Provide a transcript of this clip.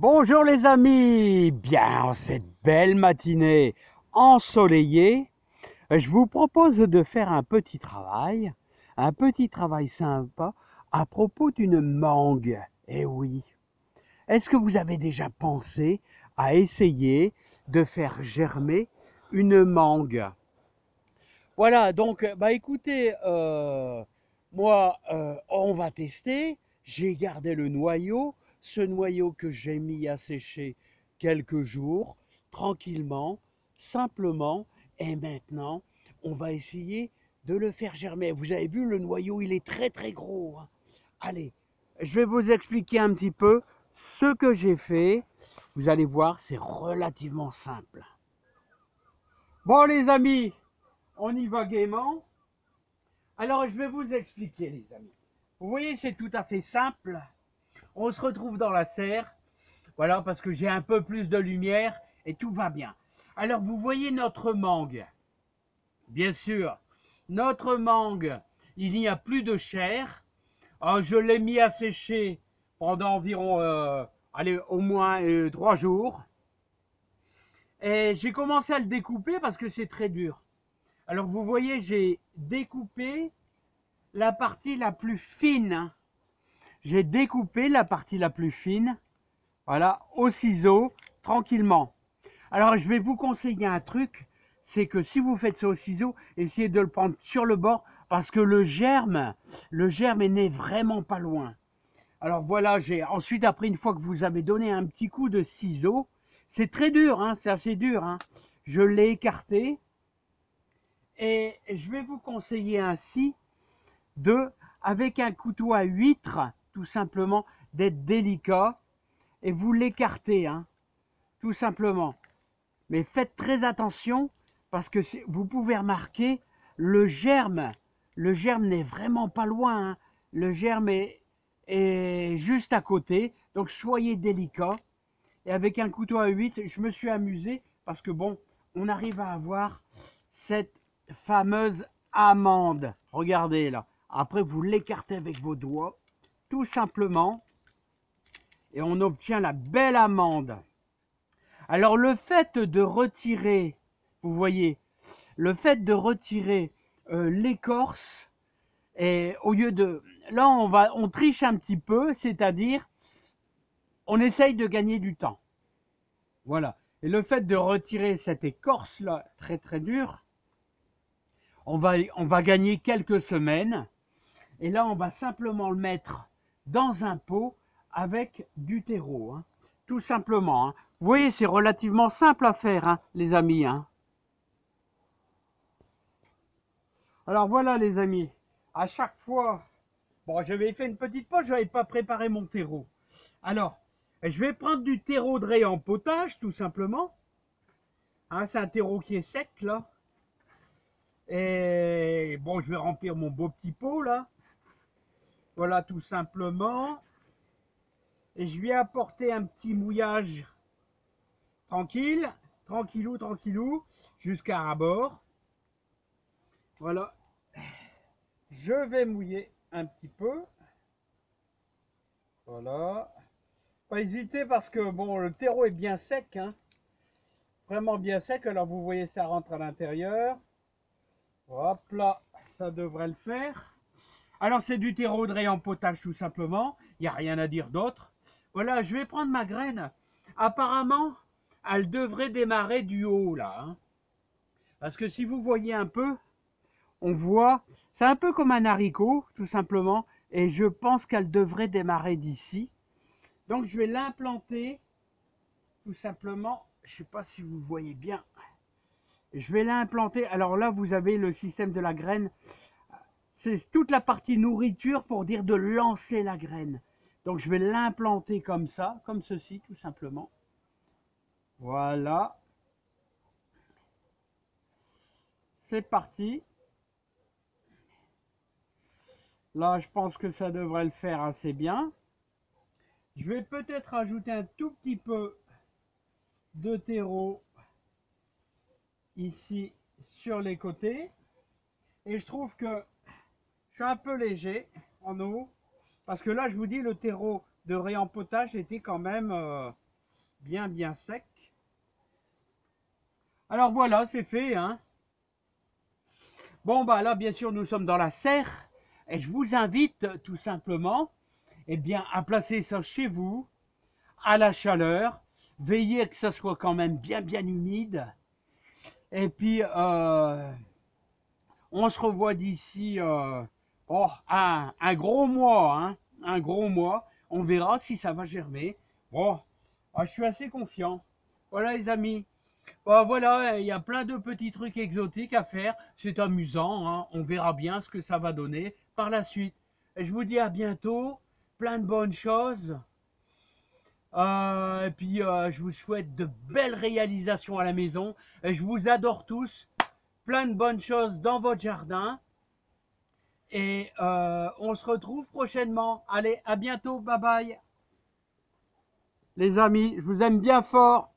Bonjour les amis, bien en cette belle matinée ensoleillée, je vous propose de faire un petit travail sympa à propos d'une mangue. Eh oui, est-ce que vous avez déjà pensé à essayer de faire germer une mangue? Voilà, donc bah écoutez, moi on va tester. J'ai gardé le noyau, ce noyau que j'ai mis à sécher quelques jours, tranquillement, simplement, et maintenant on va essayer de le faire germer. Vous avez vu, le noyau il est très très gros, hein. Allez, je vais vous expliquer un petit peu ce que j'ai fait. Vous allez voir, c'est relativement simple. Bon les amis, on y va gaiement. Alors, je vais vous expliquer, les amis. Vous voyez, c'est tout à fait simple. On se retrouve dans la serre. Voilà, parce que j'ai un peu plus de lumière et tout va bien. Alors, vous voyez notre mangue. Bien sûr, notre mangue, il n'y a plus de chair. Je l'ai mis à sécher pendant environ, allez, au moins 3 jours. Et j'ai commencé à le découper parce que c'est très dur. Alors, vous voyez, j'ai découpé la partie la plus fine. J'ai découpé la partie la plus fine, voilà, au ciseau, tranquillement. Alors, je vais vous conseiller un truc, c'est que si vous faites ça au ciseau, essayez de le prendre sur le bord, parce que le germe est né vraiment pas loin. Alors voilà, j'ai ensuite, après, une fois que vous avez donné un petit coup de ciseau, c'est très dur, hein, c'est assez dur, hein. Je l'ai écarté, et je vais vous conseiller ainsi de, avec un couteau à huître, tout simplement, d'être délicat et vous l'écartez, hein, tout simplement. Mais faites très attention parce que vous pouvez remarquer le germe. Le germe n'est vraiment pas loin, hein. Le germe est juste à côté. Donc soyez délicat. Et avec un couteau à huître, je me suis amusé parce que bon, on arrive à avoir cette fameuse amande. Regardez là. Après, vous l'écartez avec vos doigts, tout simplement, et on obtient la belle amande. Alors, le fait de retirer, vous voyez, le fait de retirer l'écorce, et au lieu de, là, on triche un petit peu, c'est-à-dire, on essaye de gagner du temps. Voilà. Et le fait de retirer cette écorce-là, très très dure, on va gagner quelques semaines. Et là, on va simplement le mettre dans un pot avec du terreau, hein, tout simplement, hein. Vous voyez, c'est relativement simple à faire, hein, les amis, hein. Alors voilà, les amis, à chaque fois, bon, j'avais fait une petite pause, je n'avais pas préparé mon terreau. Alors, je vais prendre du terreau de rayon potage, tout simplement. Hein, c'est un terreau qui est sec, là. Et bon, je vais remplir mon beau petit pot, là. Voilà, tout simplement. Et je vais apporter un petit mouillage tranquille, tranquillou, tranquillou, jusqu'à rabord. Voilà. Je vais mouiller un petit peu. Voilà. Pas hésiter parce que bon, le terreau est bien sec, hein. Vraiment bien sec. Alors vous voyez, ça rentre à l'intérieur. Hop là, ça devrait le faire. Alors c'est du terreau de rayon potage tout simplement. Il n'y a rien à dire d'autre. Voilà, je vais prendre ma graine. Apparemment, elle devrait démarrer du haut là, hein. Parce que si vous voyez un peu, on voit, c'est un peu comme un haricot, tout simplement, et je pense qu'elle devrait démarrer d'ici. Donc je vais l'implanter, tout simplement, je ne sais pas si vous voyez bien, je vais l'implanter, alors là vous avez le système de la graine, c'est toute la partie nourriture pour dire de lancer la graine. Donc je vais l'implanter comme ça, comme ceci, tout simplement. Voilà, c'est parti. Là, je pense que ça devrait le faire assez bien. Je vais peut-être rajouter un tout petit peu de terreau ici sur les côtés. Et je trouve que je suis un peu léger en eau. Parce que là, je vous dis, le terreau de réempotage était quand même bien sec. Alors voilà, c'est fait, hein. Bon, bah là, bien sûr, nous sommes dans la serre et je vous invite tout simplement, eh bien, à placer ça chez vous, à la chaleur. Veillez que ça soit quand même bien humide. Et puis, on se revoit d'ici un gros mois, hein, un gros mois. On verra si ça va germer. Bon, je suis assez confiant. Voilà les amis. Bon, voilà, il y a plein de petits trucs exotiques à faire. C'est amusant, hein. On verra bien ce que ça va donner par la suite. Et je vous dis à bientôt. Plein de bonnes choses. Et puis, je vous souhaite de belles réalisations à la maison. Et je vous adore tous. Plein de bonnes choses dans votre jardin. Et on se retrouve prochainement. Allez, à bientôt. Bye bye. Les amis, je vous aime bien fort.